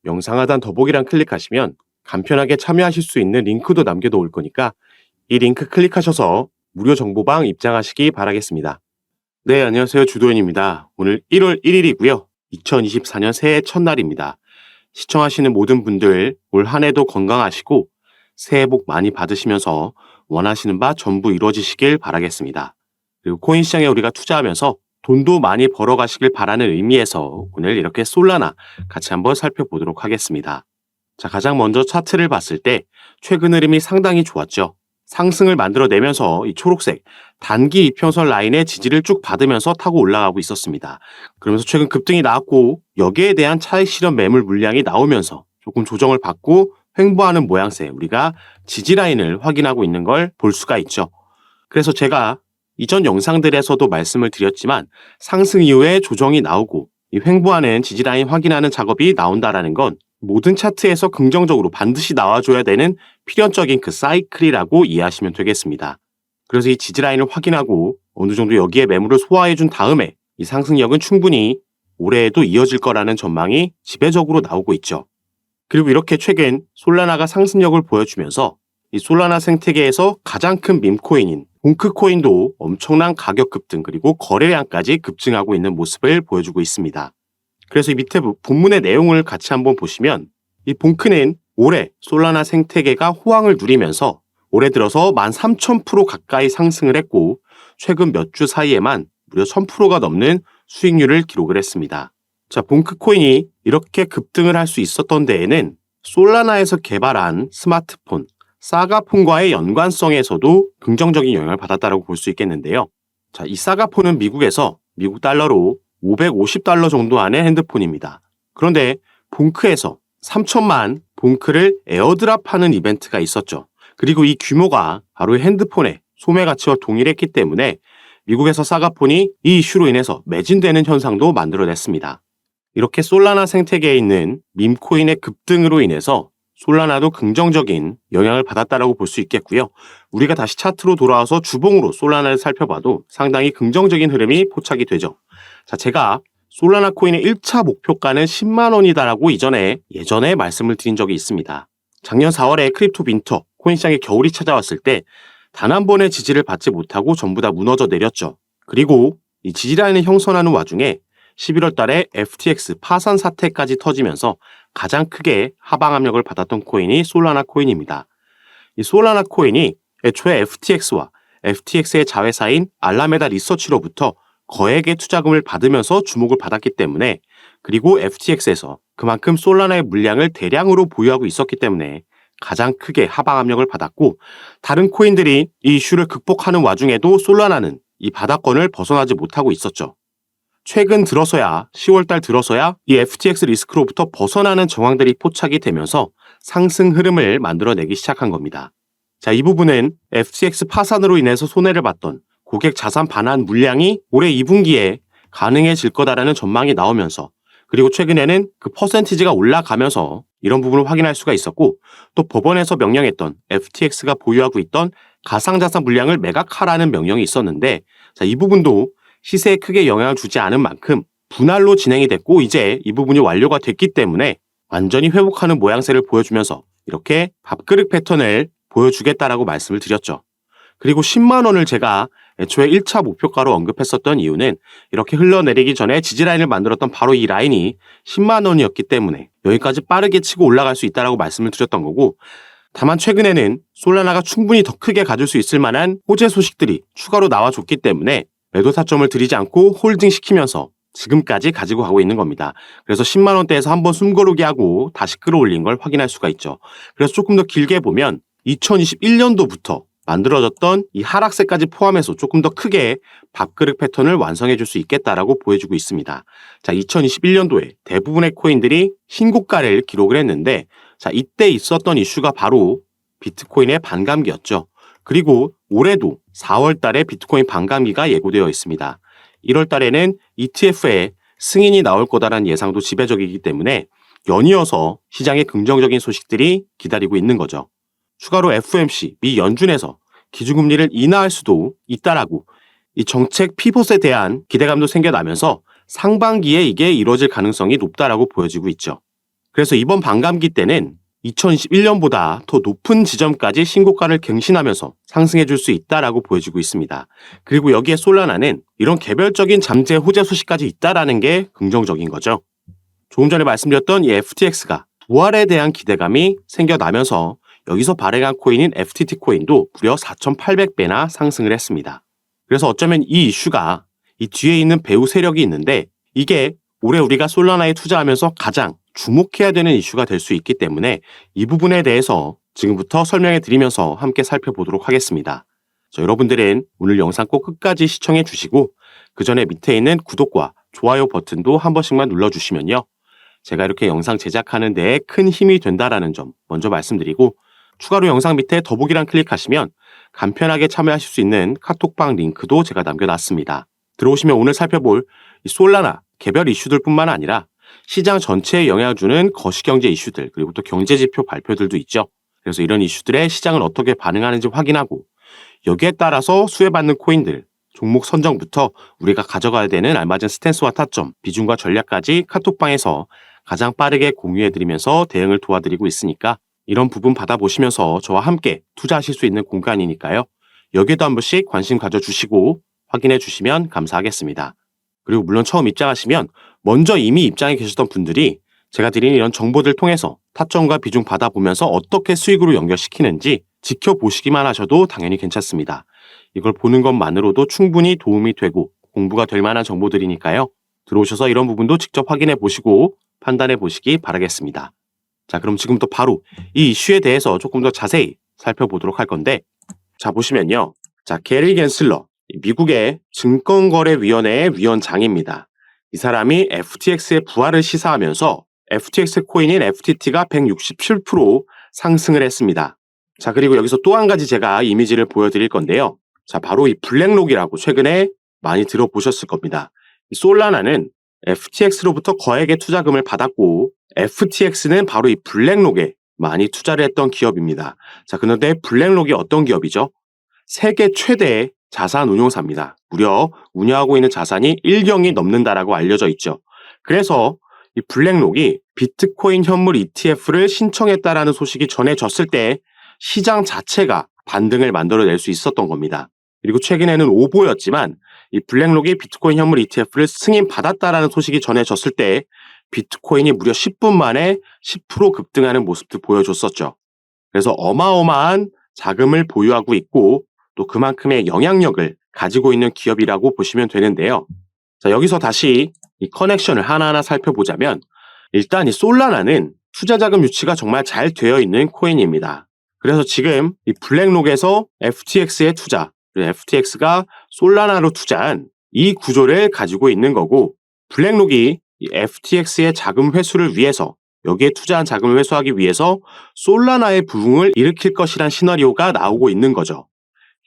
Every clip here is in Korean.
영상 하단 더보기란 클릭하시면 간편하게 참여하실 수 있는 링크도 남겨놓을 거니까 이 링크 클릭하셔서 무료 정보방 입장하시기 바라겠습니다. 네, 안녕하세요. 주도현입니다. 오늘 1월 1일이고요. 2024년 새해 첫날입니다. 시청하시는 모든 분들 올 한 해도 건강하시고 새해 복 많이 받으시면서 원하시는 바 전부 이루어지시길 바라겠습니다. 그리고 코인 시장에 우리가 투자하면서 돈도 많이 벌어가시길 바라는 의미에서 오늘 이렇게 솔라나 같이 한번 살펴보도록 하겠습니다. 자, 가장 먼저 차트를 봤을 때 최근 흐름이 상당히 좋았죠. 상승을 만들어내면서 이 초록색 단기 이평선 라인의 지지를 쭉 받으면서 타고 올라가고 있었습니다. 그러면서 최근 급등이 나왔고 여기에 대한 차익 실현 매물 물량이 나오면서 조금 조정을 받고 횡보하는 모양새 우리가 지지 라인을 확인하고 있는 걸 볼 수가 있죠. 그래서 제가 이전 영상들에서도 말씀을 드렸지만 상승 이후에 조정이 나오고 이 횡보하는 지지 라인 확인하는 작업이 나온다라는 건 모든 차트에서 긍정적으로 반드시 나와줘야 되는 필연적인 그 사이클이라고 이해하시면 되겠습니다. 그래서 이 지지 라인을 확인하고 어느 정도 여기에 매물을 소화해준 다음에 이 상승력은 충분히 올해에도 이어질 거라는 전망이 지배적으로 나오고 있죠. 그리고 이렇게 최근 솔라나가 상승력을 보여주면서 이 솔라나 생태계에서 가장 큰 밈코인인 봉크코인도 엄청난 가격 급등 그리고 거래량까지 급증하고 있는 모습을 보여주고 있습니다. 그래서 이 밑에 본문의 내용을 같이 한번 보시면 이 봉크는 올해 솔라나 생태계가 호황을 누리면서 올해 들어서 13,000% 가까이 상승을 했고 최근 몇 주 사이에만 무려 1,000%가 넘는 수익률을 기록을 했습니다. 자, 봉크코인이 이렇게 급등을 할 수 있었던 데에는 솔라나에서 개발한 스마트폰, 사가폰과의 연관성에서도 긍정적인 영향을 받았다고 볼 수 있겠는데요. 자, 이 사가폰은 미국에서 미국 달러로 $550 정도 안의 핸드폰입니다. 그런데 봉크에서 3천만 봉크를 에어드랍하는 이벤트가 있었죠. 그리고 이 규모가 바로 핸드폰의 소매 가치와 동일했기 때문에 미국에서 사가폰이 이 이슈로 인해서 매진되는 현상도 만들어냈습니다. 이렇게 솔라나 생태계에 있는 밈코인의 급등으로 인해서 솔라나도 긍정적인 영향을 받았다라고 볼 수 있겠고요. 우리가 다시 차트로 돌아와서 주봉으로 솔라나를 살펴봐도 상당히 긍정적인 흐름이 포착이 되죠. 자, 제가 솔라나 코인의 1차 목표가는 10만 원이다라고 예전에 말씀을 드린 적이 있습니다. 작년 4월에 크립토 윈터, 코인 시장의 겨울이 찾아왔을 때 단 한 번의 지지를 받지 못하고 전부 다 무너져 내렸죠. 그리고 이 지지 라인을 형성하는 와중에 11월 달에 FTX 파산 사태까지 터지면서 가장 크게 하방 압력을 받았던 코인이 솔라나 코인입니다. 이 솔라나 코인이 애초에 FTX와 FTX의 자회사인 알라메다 리서치로부터 거액의 투자금을 받으면서 주목을 받았기 때문에 그리고 FTX에서 그만큼 솔라나의 물량을 대량으로 보유하고 있었기 때문에 가장 크게 하방 압력을 받았고 다른 코인들이 이 이슈를 극복하는 와중에도 솔라나는 이 바닥권을 벗어나지 못하고 있었죠. 최근 들어서야 10월달 들어서야 이 FTX 리스크로부터 벗어나는 정황들이 포착이 되면서 상승 흐름을 만들어내기 시작한 겁니다. 자, 이 부분은 FTX 파산으로 인해서 손해를 봤던 고객 자산 반환 물량이 올해 2분기에 가능해질 거다라는 전망이 나오면서 그리고 최근에는 그 퍼센티지가 올라가면서 이런 부분을 확인할 수가 있었고 또 법원에서 명령했던 FTX가 보유하고 있던 가상자산 물량을 매각하라는 명령이 있었는데 자, 이 부분도 시세에 크게 영향을 주지 않은 만큼 분할로 진행이 됐고 이제 이 부분이 완료가 됐기 때문에 완전히 회복하는 모양새를 보여주면서 이렇게 밥그릇 패턴을 보여주겠다라고 말씀을 드렸죠. 그리고 10만 원을 제가 애초에 1차 목표가로 언급했었던 이유는 이렇게 흘러내리기 전에 지지라인을 만들었던 바로 이 라인이 10만 원이었기 때문에 여기까지 빠르게 치고 올라갈 수 있다라고 말씀을 드렸던 거고 다만 최근에는 솔라나가 충분히 더 크게 가질 수 있을 만한 호재 소식들이 추가로 나와줬기 때문에 매도 타점을 들이지 않고 홀딩시키면서 지금까지 가지고 가고 있는 겁니다. 그래서 10만 원대에서 한번 숨고르기 하고 다시 끌어올린 걸 확인할 수가 있죠. 그래서 조금 더 길게 보면 2021년도부터 만들어졌던 이 하락세까지 포함해서 조금 더 크게 밥그릇 패턴을 완성해 줄 수 있겠다라고 보여주고 있습니다. 자, 2021년도에 대부분의 코인들이 신고가를 기록을 했는데 자, 이때 있었던 이슈가 바로 비트코인의 반감기였죠. 그리고 올해도 4월 달에 비트코인 반감기가 예고되어 있습니다. 1월 달에는 ETF에 승인이 나올 거다라는 예상도 지배적이기 때문에 연이어서 시장에 긍정적인 소식들이 기다리고 있는 거죠. 추가로 FOMC, 미 연준에서 기준금리를 인하할 수도 있다라고 이 정책 피봇에 대한 기대감도 생겨나면서 상반기에 이게 이루어질 가능성이 높다라고 보여지고 있죠. 그래서 이번 반감기 때는 2021년보다 더 높은 지점까지 신고가를 갱신하면서 상승해 줄 수 있다라고 보여지고 있습니다. 그리고 여기에 솔라나는 이런 개별적인 잠재 호재 소식까지 있다라는 게 긍정적인 거죠. 조금 전에 말씀드렸던 이 FTX가 부활에 대한 기대감이 생겨나면서 여기서 발행한 코인인 FTT 코인도 무려 4,800배나 상승을 했습니다. 그래서 어쩌면 이 이슈가 이 뒤에 있는 배후 세력이 있는데 이게 올해 우리가 솔라나에 투자하면서 가장 주목해야 되는 이슈가 될 수 있기 때문에 이 부분에 대해서 지금부터 설명해 드리면서 함께 살펴보도록 하겠습니다. 여러분들은 오늘 영상 꼭 끝까지 시청해 주시고 그 전에 밑에 있는 구독과 좋아요 버튼도 한 번씩만 눌러주시면요. 제가 이렇게 영상 제작하는 데에 큰 힘이 된다라는 점 먼저 말씀드리고 추가로 영상 밑에 더보기란 클릭하시면 간편하게 참여하실 수 있는 카톡방 링크도 제가 남겨놨습니다. 들어오시면 오늘 살펴볼 이 솔라나 개별 이슈들 뿐만 아니라 시장 전체에 영향을 주는 거시경제 이슈들 그리고 또 경제지표 발표들도 있죠. 그래서 이런 이슈들에 시장은 어떻게 반응하는지 확인하고 여기에 따라서 수혜받는 코인들, 종목 선정부터 우리가 가져가야 되는 알맞은 스탠스와 타점, 비중과 전략까지 카톡방에서 가장 빠르게 공유해드리면서 대응을 도와드리고 있으니까 이런 부분 받아보시면서 저와 함께 투자하실 수 있는 공간이니까요. 여기에도 한 번씩 관심 가져주시고 확인해 주시면 감사하겠습니다. 그리고 물론 처음 입장하시면 먼저 이미 입장해 계셨던 분들이 제가 드리는 이런 정보들 통해서 타점과 비중 받아보면서 어떻게 수익으로 연결시키는지 지켜보시기만 하셔도 당연히 괜찮습니다. 이걸 보는 것만으로도 충분히 도움이 되고 공부가 될 만한 정보들이니까요. 들어오셔서 이런 부분도 직접 확인해 보시고 판단해 보시기 바라겠습니다. 자, 그럼 지금부터 바로 이 이슈에 대해서 조금 더 자세히 살펴보도록 할 건데 자, 보시면요. 자, 게리 겐슬러, 미국의 증권거래위원회의 위원장입니다. 이 사람이 FTX의 부활을 시사하면서 FTX 코인인 FTT가 167% 상승을 했습니다. 자, 그리고 여기서 또 한 가지 제가 이미지를 보여드릴 건데요. 자, 바로 이 블랙록이라고 최근에 많이 들어보셨을 겁니다. 이 솔라나는 FTX로부터 거액의 투자금을 받았고 FTX는 바로 이 블랙록에 많이 투자를 했던 기업입니다. 자, 그런데 블랙록이 어떤 기업이죠? 세계 최대의 자산 운용사입니다. 무려 운영하고 있는 자산이 1경이 넘는다라고 알려져 있죠. 그래서 이 블랙록이 비트코인 현물 ETF를 신청했다라는 소식이 전해졌을 때 시장 자체가 반등을 만들어낼 수 있었던 겁니다. 그리고 최근에는 오보였지만 이 블랙록이 비트코인 현물 ETF를 승인받았다라는 소식이 전해졌을 때 비트코인이 무려 10분 만에 10% 급등하는 모습도 보여줬었죠. 그래서 어마어마한 자금을 보유하고 있고 또 그만큼의 영향력을 가지고 있는 기업이라고 보시면 되는데요. 자, 여기서 다시 이 커넥션을 하나하나 살펴보자면 일단 이 솔라나는 투자 자금 유치가 정말 잘 되어 있는 코인입니다. 그래서 지금 이 블랙록에서 FTX에 투자, 그리고 FTX가 솔라나로 투자한 이 구조를 가지고 있는 거고 블랙록이 이 FTX의 자금 회수를 위해서 여기에 투자한 자금을 회수하기 위해서 솔라나의 부흥을 일으킬 것이란 시나리오가 나오고 있는 거죠.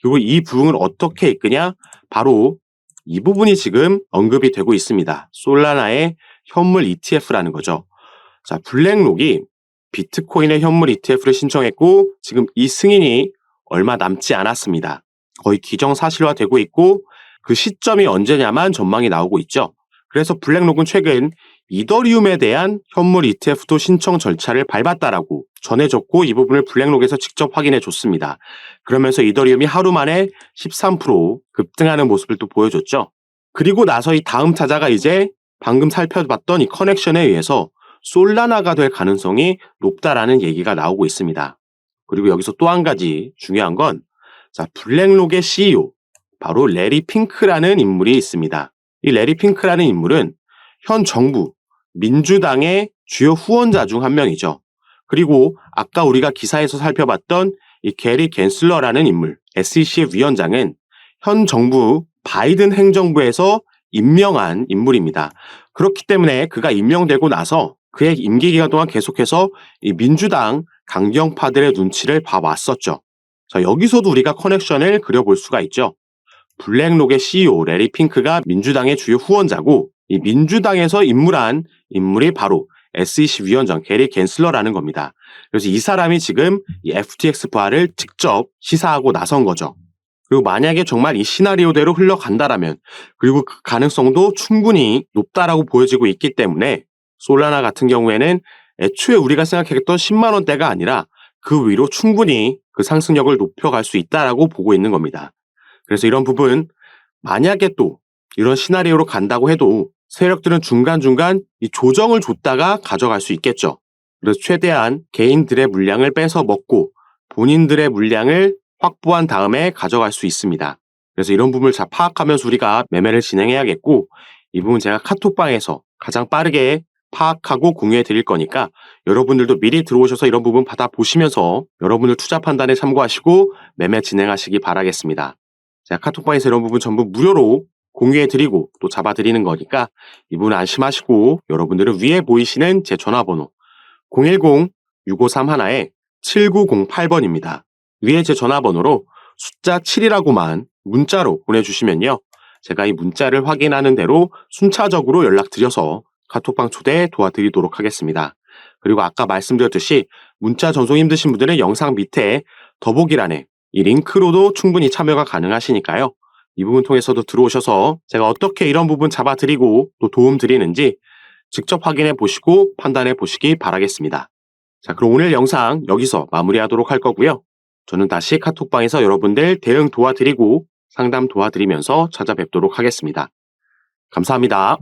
그리고 이 부흥을 어떻게 이끄냐? 바로 이 부분이 지금 언급이 되고 있습니다. 솔라나의 현물 ETF라는 거죠. 자, 블랙록이 비트코인의 현물 ETF를 신청했고 지금 이 승인이 얼마 남지 않았습니다. 거의 기정사실화되고 있고 그 시점이 언제냐만 전망이 나오고 있죠. 그래서 블랙록은 최근 이더리움에 대한 현물 ETF도 신청 절차를 밟았다라고 전해졌고 이 부분을 블랙록에서 직접 확인해 줬습니다. 그러면서 이더리움이 하루 만에 13% 급등하는 모습을 또 보여줬죠. 그리고 나서 이 다음 타자가 이제 방금 살펴봤던 이 커넥션에 의해서 솔라나가 될 가능성이 높다라는 얘기가 나오고 있습니다. 그리고 여기서 또 한 가지 중요한 건 자, 블랙록의 CEO 바로 레리 핑크라는 인물이 있습니다. 이 레리 핑크라는 인물은 현 정부 민주당의 주요 후원자 중 한 명이죠. 그리고 아까 우리가 기사에서 살펴봤던 이 게리 겐슬러라는 인물, SEC의 위원장은 현 정부 바이든 행정부에서 임명한 인물입니다. 그렇기 때문에 그가 임명되고 나서 그의 임기 기간 동안 계속해서 이 민주당 강경파들의 눈치를 봐왔었죠. 자, 여기서도 우리가 커넥션을 그려볼 수가 있죠. 블랙록의 CEO 레리 핑크가 민주당의 주요 후원자고 이 민주당에서 임무한 인물이 바로 SEC 위원장 게리 겐슬러라는 겁니다. 그래서 이 사람이 지금 이 FTX 부활을 직접 시사하고 나선 거죠. 그리고 만약에 정말 이 시나리오대로 흘러간다라면 그리고 그 가능성도 충분히 높다라고 보여지고 있기 때문에 솔라나 같은 경우에는 애초에 우리가 생각했던 10만 원대가 아니라 그 위로 충분히 그 상승력을 높여갈 수 있다라고 보고 있는 겁니다. 그래서 이런 부분 만약에 또 이런 시나리오로 간다고 해도 세력들은 중간중간 이 조정을 줬다가 가져갈 수 있겠죠. 그래서 최대한 개인들의 물량을 뺏어 먹고 본인들의 물량을 확보한 다음에 가져갈 수 있습니다. 그래서 이런 부분을 잘 파악하면서 우리가 매매를 진행해야겠고, 이 부분 제가 카톡방에서 가장 빠르게 파악하고 공유해 드릴 거니까 여러분들도 미리 들어오셔서 이런 부분 받아보시면서 여러분들 투자 판단에 참고하시고 매매 진행하시기 바라겠습니다. 제가 카톡방에서 이런 부분 전부 무료로 공유해드리고 또 잡아드리는 거니까 이 부분 안심하시고, 여러분들은 위에 보이시는 제 전화번호 010-6531-7908번입니다. 위에 제 전화번호로 숫자 7이라고만 문자로 보내주시면요, 제가 이 문자를 확인하는 대로 순차적으로 연락드려서 카톡방 초대 도와드리도록 하겠습니다. 그리고 아까 말씀드렸듯이 문자 전송 힘드신 분들은 영상 밑에 더보기란에 이 링크로도 충분히 참여가 가능하시니까요. 이 부분 통해서도 들어오셔서 제가 어떻게 이런 부분 잡아드리고 또 도움 드리는지 직접 확인해 보시고 판단해 보시기 바라겠습니다. 자, 그럼 오늘 영상 여기서 마무리하도록 할 거고요. 저는 다시 카톡방에서 여러분들 대응 도와드리고 상담 도와드리면서 찾아뵙도록 하겠습니다. 감사합니다.